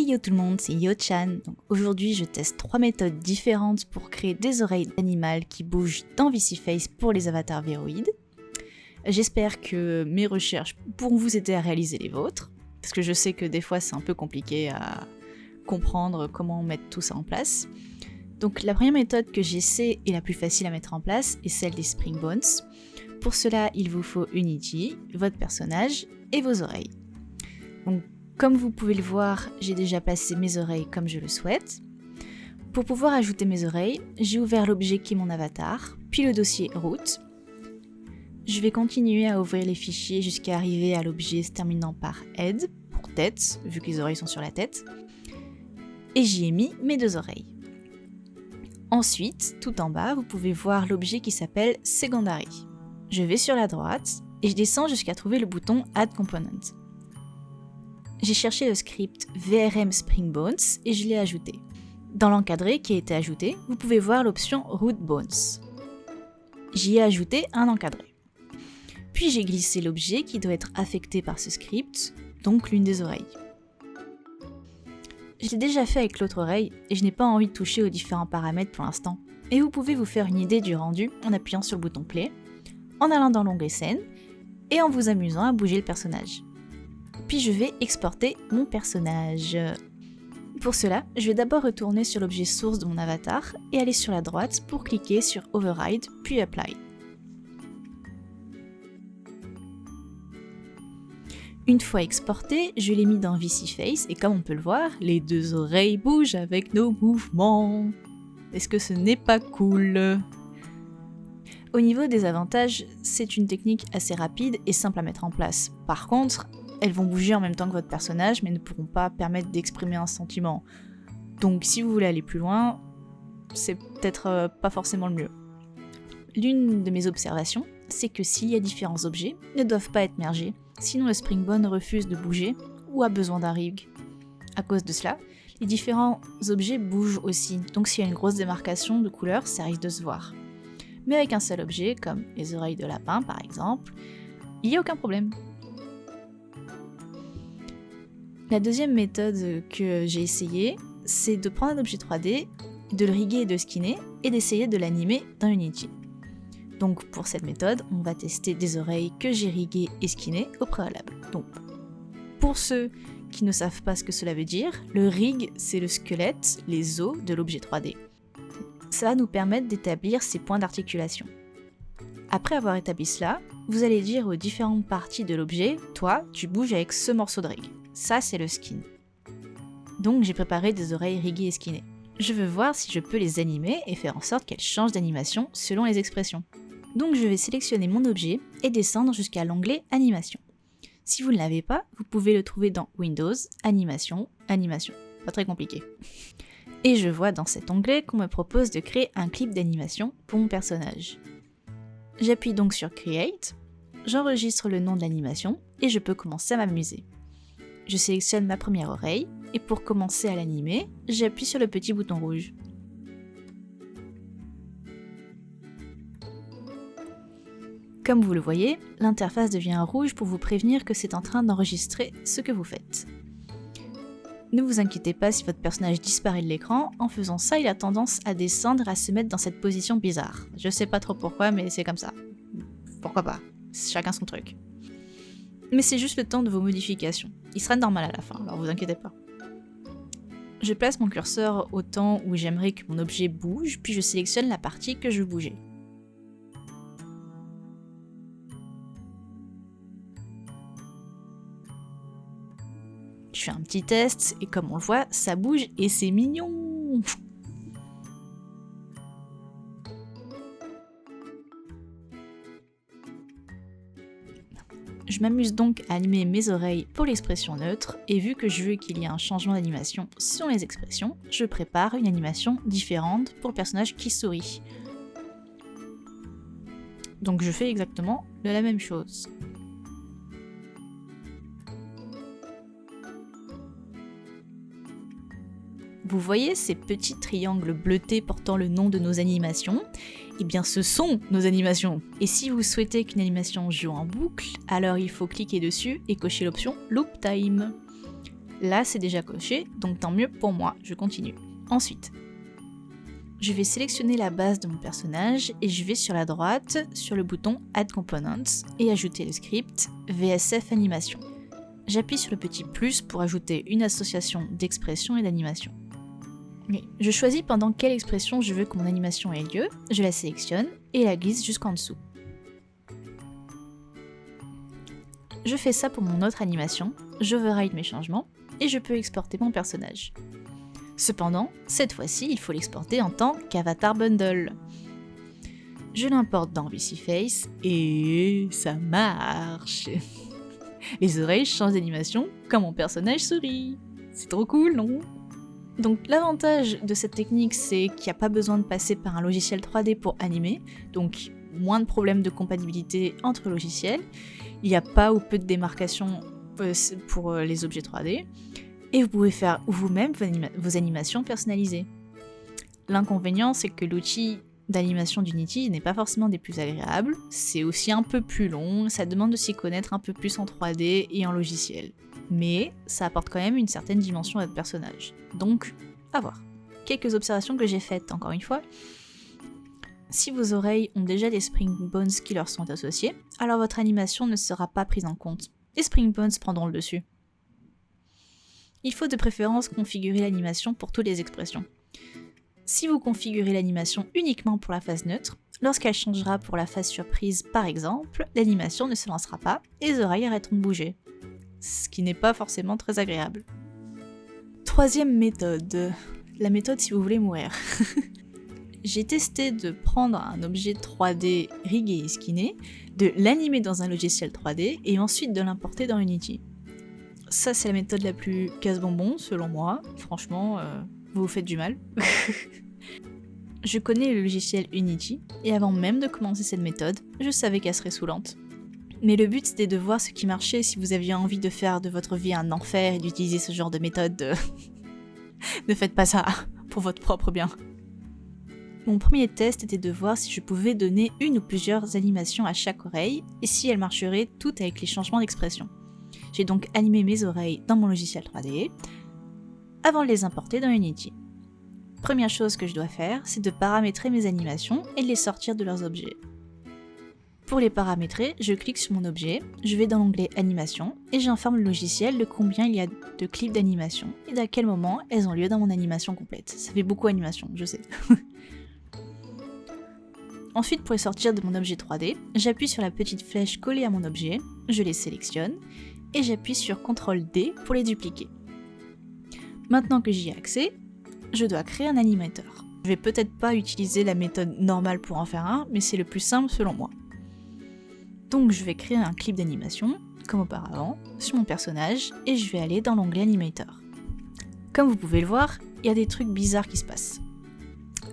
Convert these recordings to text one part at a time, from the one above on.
Yo tout le monde, c'est Yo-chan. Donc aujourd'hui, je teste 3 méthodes différentes pour créer des oreilles d'animal qui bougent dans VisiFace pour les avatars véroïdes. J'espère que mes recherches pourront vous aider à réaliser les vôtres, parce que je sais que des fois c'est un peu compliqué à comprendre comment mettre tout ça en place. Donc la première méthode que j'essaie et la plus facile à mettre en place est celle des Spring Bones. Pour cela, il vous faut Unity, votre personnage et vos oreilles. Donc comme vous pouvez le voir, j'ai déjà placé mes oreilles comme je le souhaite. Pour pouvoir ajouter mes oreilles, j'ai ouvert l'objet qui est mon avatar, puis le dossier route. Je vais continuer à ouvrir les fichiers jusqu'à arriver à l'objet se terminant par head, pour tête, vu que les oreilles sont sur la tête. Et j'y ai mis mes 2 oreilles. Ensuite, tout en bas, vous pouvez voir l'objet qui s'appelle Secondary. Je vais sur la droite et je descends jusqu'à trouver le bouton Add Component. J'ai cherché le script VRM Spring Bones et je l'ai ajouté. Dans l'encadré qui a été ajouté, vous pouvez voir l'option Root Bones. J'y ai ajouté un encadré. Puis j'ai glissé l'objet qui doit être affecté par ce script, donc l'une des oreilles. Je l'ai déjà fait avec l'autre oreille et je n'ai pas envie de toucher aux différents paramètres pour l'instant. Et vous pouvez vous faire une idée du rendu en appuyant sur le bouton Play, en allant dans l'onglet Scène et en vous amusant à bouger le personnage. Puis je vais exporter mon personnage. Pour cela, je vais d'abord retourner sur l'objet source de mon avatar et aller sur la droite pour cliquer sur Override puis Apply. Une fois exporté, je l'ai mis dans VisiFace et comme on peut le voir, les 2 oreilles bougent avec nos mouvements. Est-ce que ce n'est pas cool ? Au niveau des avantages, c'est une technique assez rapide et simple à mettre en place. Par contre, elles vont bouger en même temps que votre personnage mais ne pourront pas permettre d'exprimer un sentiment. Donc si vous voulez aller plus loin, c'est peut-être pas forcément le mieux. L'une de mes observations, c'est que s'il y a différents objets, ils ne doivent pas être mergés, sinon le Springbone refuse de bouger ou a besoin d'un rig. À cause de cela, les différents objets bougent aussi, donc s'il y a une grosse démarcation de couleur, ça risque de se voir. Mais avec un seul objet, comme les oreilles de lapin par exemple, il n'y a aucun problème. La deuxième méthode que j'ai essayée, c'est de prendre un objet 3D, de le riguer et de skinner, et d'essayer de l'animer dans Unity. Donc pour cette méthode, on va tester des oreilles que j'ai riguées et skinnées au préalable. Donc pour ceux qui ne savent pas ce que cela veut dire, le rig c'est le squelette, les os de l'objet 3D. Ça va nous permettre d'établir ces points d'articulation. Après avoir établi cela, vous allez dire aux différentes parties de l'objet, toi tu bouges avec ce morceau de rig. Ça c'est le skin. Donc j'ai préparé des oreilles riguées et skinnées. Je veux voir si je peux les animer et faire en sorte qu'elles changent d'animation selon les expressions. Donc je vais sélectionner mon objet et descendre jusqu'à l'onglet Animation. Si vous ne l'avez pas, vous pouvez le trouver dans Windows, Animation, Animation. Pas très compliqué. Et je vois dans cet onglet qu'on me propose de créer un clip d'animation pour mon personnage. J'appuie donc sur Create, j'enregistre le nom de l'animation et je peux commencer à m'amuser. Je sélectionne ma première oreille et pour commencer à l'animer, j'appuie sur le petit bouton rouge. Comme vous le voyez, l'interface devient rouge pour vous prévenir que c'est en train d'enregistrer ce que vous faites. Ne vous inquiétez pas si votre personnage disparaît de l'écran, en faisant ça il a tendance à descendre et à se mettre dans cette position bizarre. Je sais pas trop pourquoi mais c'est comme ça. Pourquoi pas, chacun son truc. Mais c'est juste le temps de vos modifications. Il sera normal à la fin, alors vous inquiétez pas. Je place mon curseur au temps où j'aimerais que mon objet bouge, puis je sélectionne la partie que je veux bouger. Je fais un petit test, et comme on le voit, ça bouge et c'est mignon! Je m'amuse donc à animer mes oreilles pour l'expression neutre, et vu que je veux qu'il y ait un changement d'animation selon les expressions, je prépare une animation différente pour le personnage qui sourit. Donc je fais exactement la même chose. Vous voyez ces petits triangles bleutés portant le nom de nos animations? Eh bien ce sont nos animations. Et si vous souhaitez qu'une animation joue en boucle, alors il faut cliquer dessus et cocher l'option Loop Time. Là, c'est déjà coché, donc tant mieux pour moi, je continue. Ensuite, je vais sélectionner la base de mon personnage et je vais sur la droite, sur le bouton Add Components et ajouter le script VSF Animation. J'appuie sur le petit plus pour ajouter une association d'expression et d'animation. Je choisis pendant quelle expression je veux que mon animation ait lieu, je la sélectionne et la glisse jusqu'en dessous. Je fais ça pour mon autre animation, j'override mes changements et je peux exporter mon personnage. Cependant, cette fois-ci, il faut l'exporter en tant qu'avatar bundle. Je l'importe dans VCFace et ça marche. Les oreilles changent d'animation quand mon personnage sourit. C'est trop cool, non ? Donc l'avantage de cette technique, c'est qu'il n'y a pas besoin de passer par un logiciel 3D pour animer, donc moins de problèmes de compatibilité entre logiciels. Il n'y a pas ou peu de démarcation pour les objets 3D. Et vous pouvez faire vous-même vos animations personnalisées. L'inconvénient, c'est que l'outil d'animation d'Unity n'est pas forcément des plus agréables, c'est aussi un peu plus long, ça demande de s'y connaître un peu plus en 3D et en logiciel. Mais ça apporte quand même une certaine dimension à votre personnage. Donc, à voir. Quelques observations que j'ai faites, encore une fois. Si vos oreilles ont déjà des spring bones qui leur sont associés, alors votre animation ne sera pas prise en compte. Les spring bones prendront le dessus. Il faut de préférence configurer l'animation pour toutes les expressions. Si vous configurez l'animation uniquement pour la phase neutre, lorsqu'elle changera pour la phase surprise par exemple, l'animation ne se lancera pas et les oreilles arrêteront de bouger. Ce qui n'est pas forcément très agréable. Troisième méthode, la méthode si vous voulez mourir. J'ai testé de prendre un objet 3D rigué et skiné, de l'animer dans un logiciel 3D et ensuite de l'importer dans Unity. Ça, c'est la méthode la plus casse-bonbon, selon moi. Franchement, vous vous faites du mal. Je connais le logiciel Unity, et avant même de commencer cette méthode, je savais qu'elle serait saoulante. Mais le but, c'était de voir ce qui marchait si vous aviez envie de faire de votre vie un enfer et d'utiliser ce genre de méthode. Ne faites pas ça, pour votre propre bien. Mon premier test était de voir si je pouvais donner une ou plusieurs animations à chaque oreille, et si elles marcheraient toutes avec les changements d'expression. J'ai donc animé mes oreilles dans mon logiciel 3D avant de les importer dans Unity. Première chose que je dois faire, c'est de paramétrer mes animations et de les sortir de leurs objets. Pour les paramétrer, je clique sur mon objet, je vais dans l'onglet Animation et j'informe le logiciel de combien il y a de clips d'animation et d'à quel moment elles ont lieu dans mon animation complète. Ça fait beaucoup d'animation, je sais. Ensuite, pour les sortir de mon objet 3D, j'appuie sur la petite flèche collée à mon objet, je les sélectionne et j'appuie sur CTRL-D pour les dupliquer. Maintenant que j'y ai accès, je dois créer un animateur. Je vais peut-être pas utiliser la méthode normale pour en faire un, mais c'est le plus simple selon moi. Donc je vais créer un clip d'animation, comme auparavant, sur mon personnage, et je vais aller dans l'onglet Animator. Comme vous pouvez le voir, il y a des trucs bizarres qui se passent.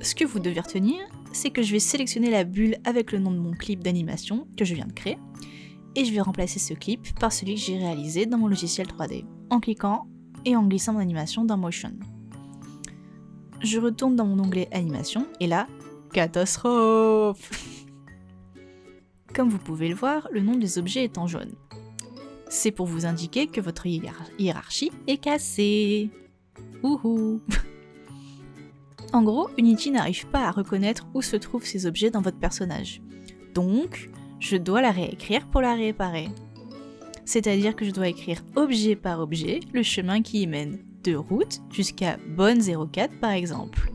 Ce que vous devez retenir, c'est que je vais sélectionner la bulle avec le nom de mon clip d'animation que je viens de créer, et je vais remplacer ce clip par celui que j'ai réalisé dans mon logiciel 3D, en cliquant et en glissant mon animation dans Motion. Je retourne dans mon onglet Animation, et là, catastrophe! Comme vous pouvez le voir, le nom des objets est en jaune. C'est pour vous indiquer que votre hiérarchie est cassée. Ouhou! En gros, Unity n'arrive pas à reconnaître où se trouvent ces objets dans votre personnage. Donc, je dois la réécrire pour la réparer. C'est-à-dire que je dois écrire objet par objet le chemin qui y mène, de route jusqu'à bonne 04 par exemple.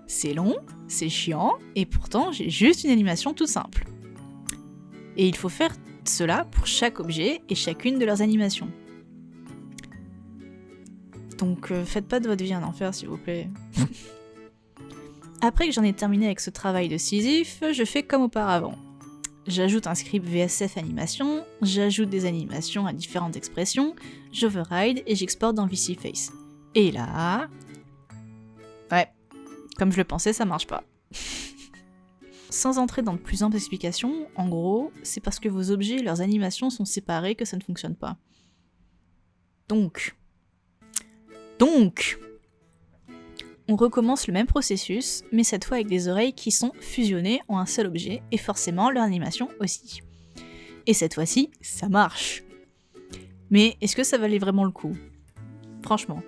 C'est long, c'est chiant, et pourtant j'ai juste une animation toute simple. Et il faut faire cela pour chaque objet et chacune de leurs animations. Donc faites pas de votre vie un enfer s'il vous plaît. Après que j'en ai terminé avec ce travail de Sisyphe, je fais comme auparavant. J'ajoute un script VSF animation, j'ajoute des animations à différentes expressions, j'override et j'exporte dans VCFace. Et là... Ouais, comme je le pensais, ça marche pas. Sans entrer dans de plus amples explications, en gros, c'est parce que vos objets et leurs animations sont séparés que ça ne fonctionne pas. Donc, on recommence le même processus, mais cette fois avec des oreilles qui sont fusionnées en un seul objet, et forcément leur animation aussi. Et cette fois-ci, ça marche. Mais est-ce que ça valait vraiment le coup ? Franchement.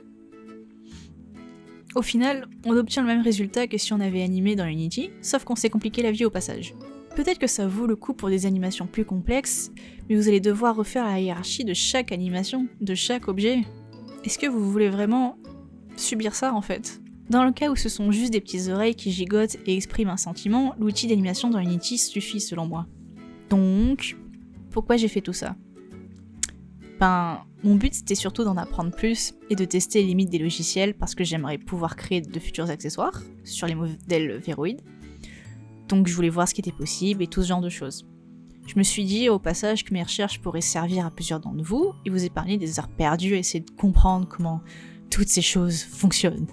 Au final, on obtient le même résultat que si on avait animé dans Unity, sauf qu'on s'est compliqué la vie au passage. Peut-être que ça vaut le coup pour des animations plus complexes, mais vous allez devoir refaire la hiérarchie de chaque animation, de chaque objet. Est-ce que vous voulez vraiment subir ça en fait? Dans le cas où ce sont juste des petites oreilles qui gigotent et expriment un sentiment, l'outil d'animation dans Unity suffit selon moi. Donc, pourquoi j'ai fait tout ça? Mon but c'était surtout d'en apprendre plus et de tester les limites des logiciels parce que j'aimerais pouvoir créer de futurs accessoires sur les modèles Veroid. Donc je voulais voir ce qui était possible et tout ce genre de choses. Je me suis dit au passage que mes recherches pourraient servir à plusieurs d'entre vous et vous épargner des heures perdues à essayer de comprendre comment toutes ces choses fonctionnent.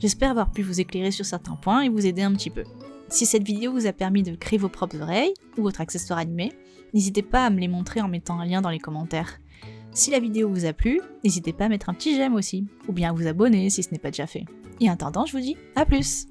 J'espère avoir pu vous éclairer sur certains points et vous aider un petit peu. Si cette vidéo vous a permis de créer vos propres oreilles ou votre accessoire animé, n'hésitez pas à me les montrer en mettant un lien dans les commentaires. Si la vidéo vous a plu, n'hésitez pas à mettre un petit j'aime aussi, ou bien à vous abonner si ce n'est pas déjà fait. Et en attendant, je vous dis à plus!